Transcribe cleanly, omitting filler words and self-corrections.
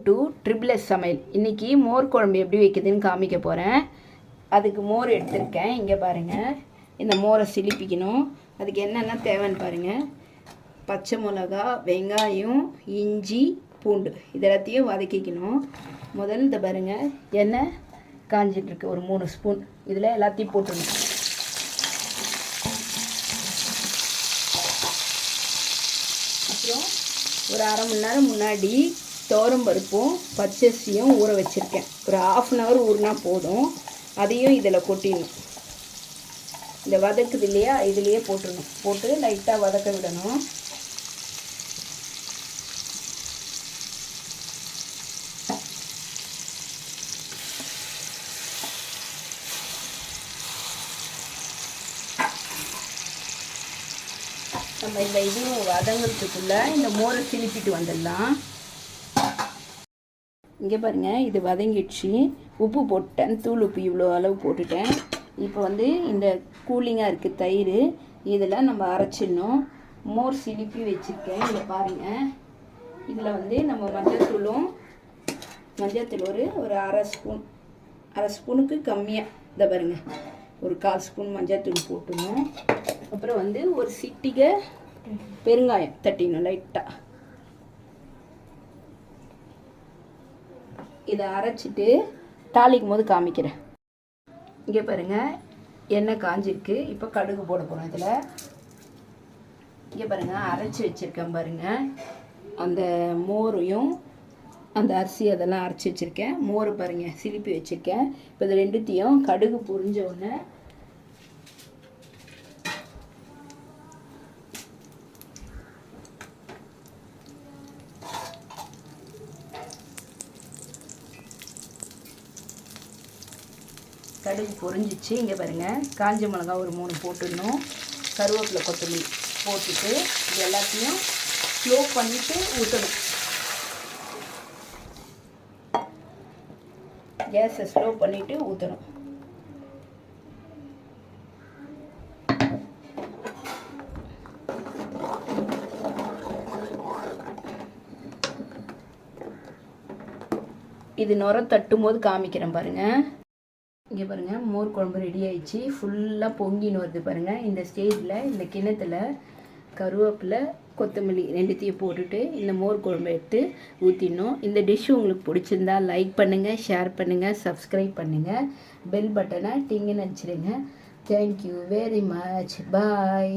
To triple S சமையல். இன்றைக்கி மோர் குழம்பு எப்படி வைக்கிறதுன்னு காமிக்க போகிறேன். அதுக்கு மோர் எடுத்திருக்கேன். இங்கே பாருங்கள், இந்த மோரை சிலிப்பிக்கணும். அதுக்கு என்னென்ன தேவைன்னு பாருங்கள். பச்சை மிளகா, வெங்காயம், இஞ்சி, பூண்டு இது எல்லாத்தையும் வதக்கிக்கணும். முதல்ல இந்த பாருங்கள், எண்ணெய் காஞ்சிட்ருக்கு ஒரு 3 ஸ்பூன். இதில் எல்லாத்தையும் போட்டுடணும். அப்புறம் ஒரு அரை மணி நேரம் முன்னாடி துவரம்பருப்பும் பச்சரிசியும் ஊற வச்சுருக்கேன். ஒரு 1/2 அன் ஹவர் ஊறினா போதும். அதையும் இதில் கொட்டிடணும். இந்த வதக்குது இல்லையா, இதுலேயே போட்டுடணும். போட்டு லைட்டாக வதக்க விடணும். நம்ம இந்த இதுவும் வதங்கிறதுக்குள்ளே இந்த மோரை சிலிப்பிட்டு வந்துடலாம். இங்கே பாருங்கள், இது வதங்கிடுச்சு. உப்பு போட்டேன், தூள் உப்பு இவ்வளோ அளவு போட்டுட்டேன். இப்போ வந்து இந்த கூலிங்காக இருக்குது தயிர், இதில் நம்ம அரைச்சிடணும். மோர் சிலிப்பி வச்சுருக்கேன். இதை பாருங்கள். இதில் வந்து நம்ம மஞ்சத்தூள் ஒரு அரை ஸ்பூனுக்கு கம்மியாக இதை பாருங்கள், ஒரு 1/4 ஸ்பூன் மஞ்சத்தூள் போட்டுணும். அப்புறம் வந்து ஒரு சிட்டிகை பெருங்காயம் தட்டிடணும் லைட்டாக. இதை அரைச்சிட்டு தாளிக்கும் போது காமிக்கிறேன். இங்கே பாருங்கள், எண்ணெய் காஞ்சிருக்கு. இப்போ கடுகு போட போகிறோம். இதில் இங்கே பாருங்கள், அரைச்சி வச்சுருக்கேன் பாருங்கள். அந்த மோரையும் அந்த அரிசி அதெல்லாம் அரைச்சி வச்சுருக்கேன். மோர் பாருங்கள் சிலிப்பி வச்சுருக்கேன். இப்போ இது ரெண்டுத்தையும் கடுகு பொரிஞ்ச உடனே கடுகு பொரிஞ்சிச்சு. இங்கே பாருங்கள், காஞ்ச மிளகா ஒரு 3 போட்டுடணும். கருவேப்பிலை, கொத்தமல்லி போட்டுட்டு இது எல்லாத்தையும் ஸ்லோ பண்ணிவிட்டு ஊற்றணும். கேஸை ஸ்லோ பண்ணிவிட்டு ஊற்றணும். இது நுர தட்டும் போது காமிக்கிறேன் பாருங்கள். இங்கே பாருங்கள், மோர் குழம்பு ரெடி ஆயிடுச்சு. ஃபுல்லாக பொங்கின்னு வருது பாருங்கள். இந்த ஸ்டேஜில் இந்த கிணத்துல கருவேப்பிலை, கொத்தமல்லி ரெண்டுத்தையும் போட்டுட்டு இந்த மோர் குழம்பு எடுத்து ஊற்றிடணும். இந்த டிஷ் உங்களுக்கு பிடிச்சிருந்தா லைக் பண்ணுங்கள், ஷேர் பண்ணுங்கள், சப்ஸ்கிரைப் பண்ணுங்கள், பெல் பட்டனை டிங்குன்னு அடிச்சிடுங்க. Thank you very much. பாய்.